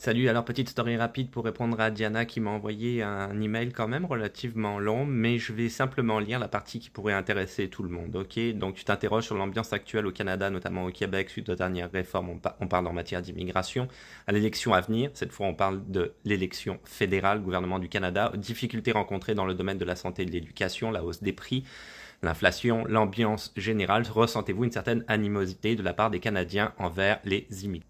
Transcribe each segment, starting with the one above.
Salut, alors petite story rapide pour répondre à Diana qui m'a envoyé un email quand même relativement long, mais je vais simplement lire la partie qui pourrait intéresser tout le monde, ok? Donc tu t'interroges sur l'ambiance actuelle au Canada, notamment au Québec, suite aux dernières réformes, on parle en matière d'immigration, à l'élection à venir, cette fois on parle de l'élection fédérale, gouvernement du Canada, difficultés rencontrées dans le domaine de la santé et de l'éducation, la hausse des prix, l'inflation, l'ambiance générale, ressentez-vous une certaine animosité de la part des Canadiens envers les immigrés?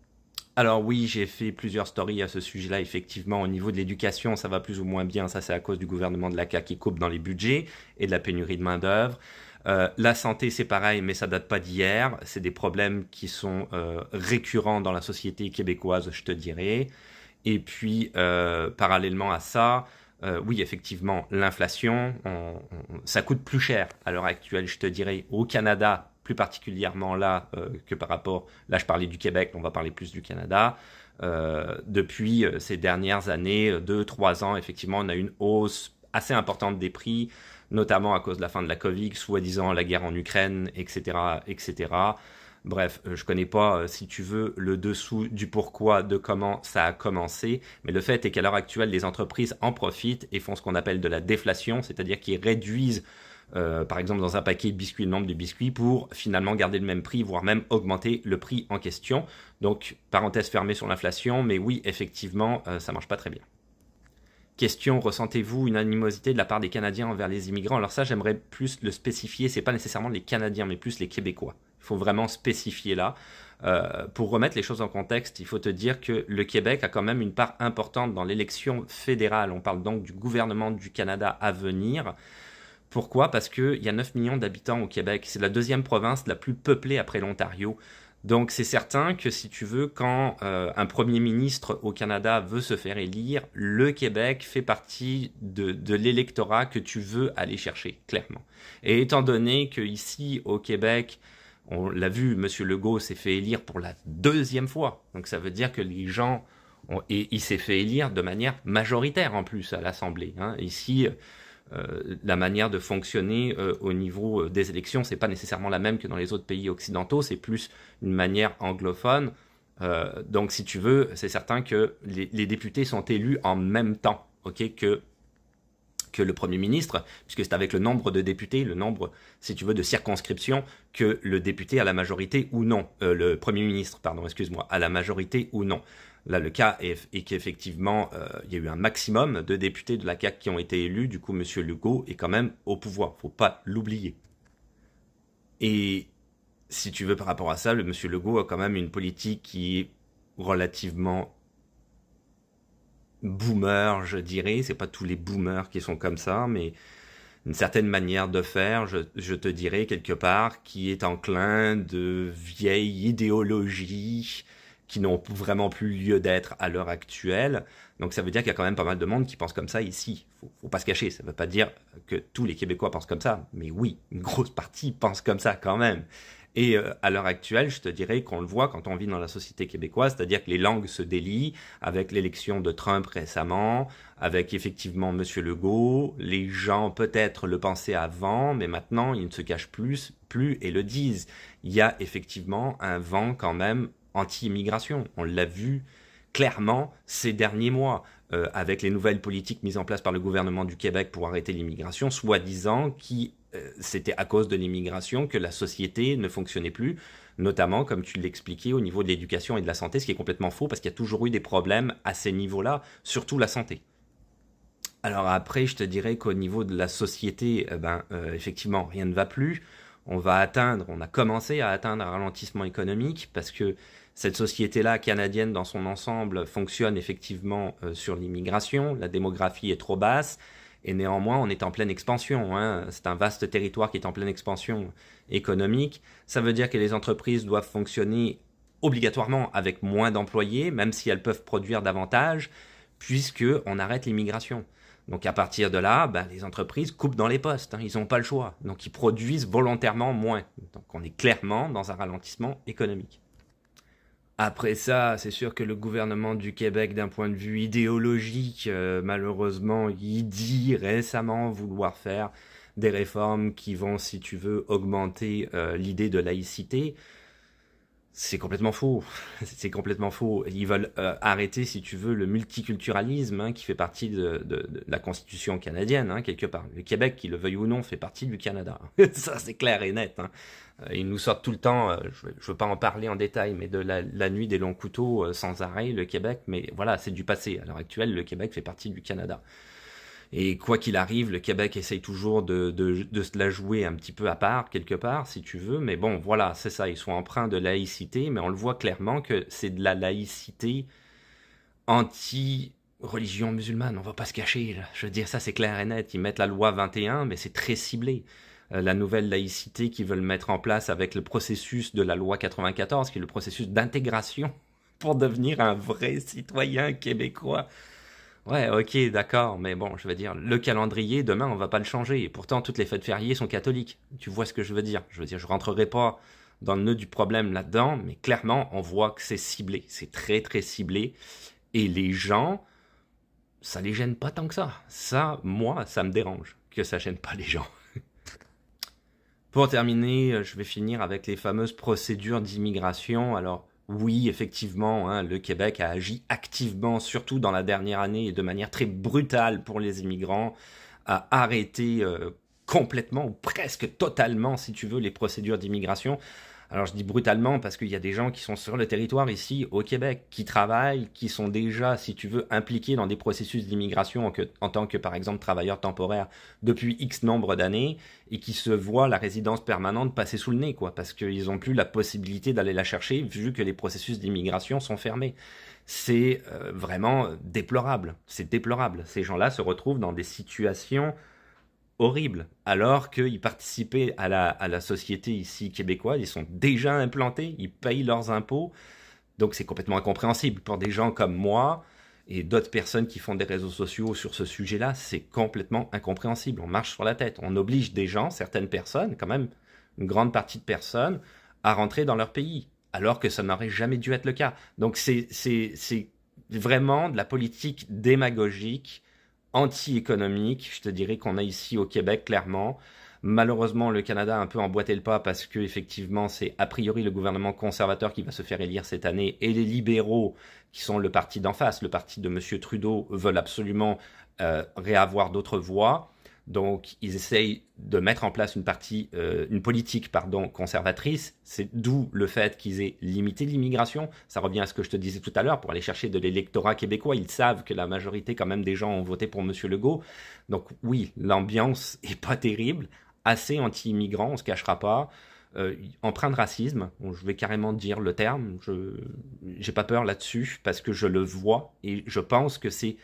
Alors oui, j'ai fait plusieurs stories à ce sujet-là, effectivement. Au niveau de l'éducation, ça va plus ou moins bien. Ça, c'est à cause du gouvernement de la CAQ qui coupe dans les budgets et de la pénurie de main-d'œuvre. La santé, c'est pareil, mais ça date pas d'hier. C'est des problèmes qui sont récurrents dans la société québécoise, je te dirais. Et puis, parallèlement à ça, oui, effectivement, l'inflation, ça coûte plus cher à l'heure actuelle, je te dirais, au Canada, plus particulièrement là que par rapport, là je parlais du Québec, on va parler plus du Canada. Depuis ces dernières années, 2, 3 ans, effectivement, on a une hausse assez importante des prix, notamment à cause de la fin de la Covid, soi-disant la guerre en Ukraine, etc., etc. Bref, je connais pas, si tu veux, le dessous du pourquoi, de comment ça a commencé, mais le fait est qu'à l'heure actuelle, les entreprises en profitent et font ce qu'on appelle de la déflation, c'est-à-dire qu'ils réduisent, par exemple, dans un paquet de biscuits, le nombre de biscuits pour finalement garder le même prix, voire même augmenter le prix en question. Donc, parenthèse fermée sur l'inflation, mais oui, effectivement, ça marche pas très bien. Question, ressentez-vous une animosité de la part des Canadiens envers les immigrants? Alors ça, j'aimerais plus le spécifier, c'est pas nécessairement les Canadiens, mais plus les Québécois. Il faut vraiment spécifier là. Pour remettre les choses en contexte, il faut te dire que le Québec a quand même une part importante dans l'élection fédérale. On parle donc du gouvernement du Canada à venir. Pourquoi? Parce qu'il y a 9 millions d'habitants au Québec. C'est la deuxième province la plus peuplée après l'Ontario. Donc c'est certain que si tu veux, quand un premier ministre au Canada veut se faire élire, le Québec fait partie de l'électorat que tu veux aller chercher, clairement. Et étant donné qu'ici au Québec, on l'a vu, M. Legault s'est fait élire pour la deuxième fois. Donc ça veut dire que les gens... et il s'est fait élire de manière majoritaire en plus à l'Assemblée. Hein. Ici, la manière de fonctionner au niveau des élections, c'est pas nécessairement la même que dans les autres pays occidentaux, c'est plus une manière anglophone. Donc si tu veux, c'est certain que les députés sont élus en même temps, ok, que le Premier ministre, puisque c'est avec le nombre de députés, le nombre, si tu veux, de circonscriptions, que le député a la majorité ou non, le Premier ministre, pardon, excuse-moi, a la majorité ou non. Là, le cas est qu'effectivement, il y a eu un maximum de députés de la CAQ qui ont été élus, du coup, M. Legault est quand même au pouvoir, faut pas l'oublier. Et si tu veux, par rapport à ça, le M. Legault a quand même une politique qui est relativement boomer, je dirais. C'est pas tous les boomers qui sont comme ça, mais une certaine manière de faire, je te dirais quelque part, qui est enclin de vieilles idéologies qui n'ont vraiment plus lieu d'être à l'heure actuelle. Donc ça veut dire qu'il y a quand même pas mal de monde qui pense comme ça ici. Faut pas se cacher, ça veut pas dire que tous les Québécois pensent comme ça, mais oui, une grosse partie pense comme ça quand même. Et à l'heure actuelle, je te dirais qu'on le voit quand on vit dans la société québécoise, c'est-à-dire que les langues se délient avec l'élection de Trump récemment, avec effectivement M. Legault. Les gens peut-être le pensaient avant, mais maintenant ils ne se cachent plus et le disent. Il y a effectivement un vent quand même anti-immigration. On l'a vu clairement ces derniers mois, avec les nouvelles politiques mises en place par le gouvernement du Québec pour arrêter l'immigration, soi-disant qui c'était à cause de l'immigration que la société ne fonctionnait plus, notamment, comme tu l'expliquais, au niveau de l'éducation et de la santé, ce qui est complètement faux, parce qu'il y a toujours eu des problèmes à ces niveaux-là, surtout la santé. Alors après, je te dirais qu'au niveau de la société, effectivement, rien ne va plus. On a commencé à atteindre un ralentissement économique, parce que cette société-là, canadienne dans son ensemble, fonctionne effectivement sur l'immigration, la démographie est trop basse, et néanmoins, on est en pleine expansion. Hein. C'est un vaste territoire qui est en pleine expansion économique. Ça veut dire que les entreprises doivent fonctionner obligatoirement avec moins d'employés, même si elles peuvent produire davantage, puisqu'on arrête l'immigration. Donc à partir de là, les entreprises coupent dans les postes. Hein. Ils n'ont pas le choix. Donc ils produisent volontairement moins. Donc on est clairement dans un ralentissement économique. Après ça, c'est sûr que le gouvernement du Québec, d'un point de vue idéologique, malheureusement, il dit récemment vouloir faire des réformes qui vont, si tu veux, augmenter l'idée de laïcité. C'est complètement faux. C'est complètement faux. Ils veulent arrêter, si tu veux, le multiculturalisme hein, qui fait partie de la Constitution canadienne, hein, quelque part. Le Québec, qu'il le veuille ou non, fait partie du Canada. Ça, c'est clair et net. Hein. Ils nous sortent tout le temps, je veux pas en parler en détail, mais de la nuit des longs couteaux sans arrêt, le Québec. Mais voilà, c'est du passé. À l'heure actuelle, le Québec fait partie du Canada. Et quoi qu'il arrive, le Québec essaye toujours de se la jouer un petit peu à part, quelque part, si tu veux. Mais bon, voilà, c'est ça. Ils sont empreints de laïcité, mais on le voit clairement que c'est de la laïcité anti-religion musulmane. On va pas se cacher, là. Je veux dire, ça, c'est clair et net. Ils mettent la loi 21, mais c'est très ciblé. La nouvelle laïcité qu'ils veulent mettre en place avec le processus de la loi 94, qui est le processus d'intégration pour devenir un vrai citoyen québécois. Ouais, ok, d'accord, mais bon, je veux dire, le calendrier, demain, on va pas le changer. Et pourtant, toutes les fêtes fériées sont catholiques. Tu vois ce que je veux dire? Je veux dire, je rentrerai pas dans le nœud du problème là-dedans, mais clairement, on voit que c'est ciblé. C'est très, très ciblé. Et les gens, ça les gêne pas tant que ça. Ça, moi, ça me dérange que ça gêne pas les gens. Pour terminer, je vais finir avec les fameuses procédures d'immigration. Alors, oui, effectivement, hein, le Québec a agi activement, surtout dans la dernière année, et de manière très brutale pour les immigrants, a arrêté complètement, ou presque totalement, si tu veux, les procédures d'immigration. Alors je dis brutalement parce qu'il y a des gens qui sont sur le territoire ici au Québec, qui travaillent, qui sont déjà, si tu veux, impliqués dans des processus d'immigration en tant que, par exemple, travailleurs temporaires depuis X nombre d'années et qui se voient la résidence permanente passer sous le nez, quoi, parce qu'ils n'ont plus la possibilité d'aller la chercher vu que les processus d'immigration sont fermés. C'est vraiment déplorable. C'est déplorable. Ces gens-là se retrouvent dans des situations horrible, alors qu'ils participaient à la société ici québécoise, ils sont déjà implantés, ils payent leurs impôts, donc c'est complètement incompréhensible. Pour des gens comme moi et d'autres personnes qui font des réseaux sociaux sur ce sujet-là, c'est complètement incompréhensible. On marche sur la tête, on oblige des gens, certaines personnes, quand même une grande partie de personnes, à rentrer dans leur pays, alors que ça n'aurait jamais dû être le cas. Donc c'est vraiment de la politique démagogique anti-économique, je te dirais qu'on a ici au Québec, clairement. Malheureusement, le Canada a un peu emboîté le pas parce que effectivement, c'est a priori le gouvernement conservateur qui va se faire élire cette année et les libéraux, qui sont le parti d'en face, le parti de M. Trudeau, veulent absolument réavoir d'autres voix. Donc, ils essayent de mettre en place une politique, conservatrice. C'est d'où le fait qu'ils aient limité l'immigration. Ça revient à ce que je te disais tout à l'heure, pour aller chercher de l'électorat québécois. Ils savent que la majorité, quand même, des gens ont voté pour M. Legault. Donc, oui, l'ambiance est pas terrible. Assez anti-immigrant, on se cachera pas. Empreint de racisme, je vais carrément dire le terme. J'ai pas peur là-dessus, parce que je le vois et je pense que c'est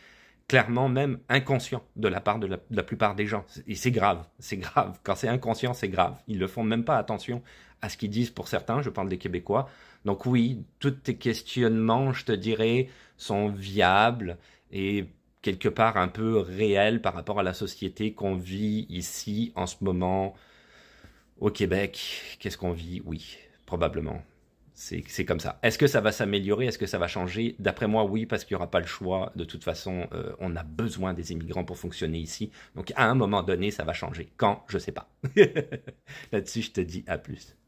clairement même inconscient de la part de la plupart des gens. Et c'est grave, c'est grave. Quand c'est inconscient, c'est grave. Ils ne font même pas attention à ce qu'ils disent pour certains, je parle des Québécois. Donc oui, tous tes questionnements, je te dirais, sont viables et quelque part un peu réels par rapport à la société qu'on vit ici en ce moment au Québec. Qu'est-ce qu'on vit? Oui, probablement. C'est comme ça. Est-ce que ça va s'améliorer? Est-ce que ça va changer? D'après moi, oui, parce qu'il n'y aura pas le choix. De toute façon, on a besoin des immigrants pour fonctionner ici. Donc, à un moment donné, ça va changer. Quand? Je sais pas. Là-dessus, je te dis à plus.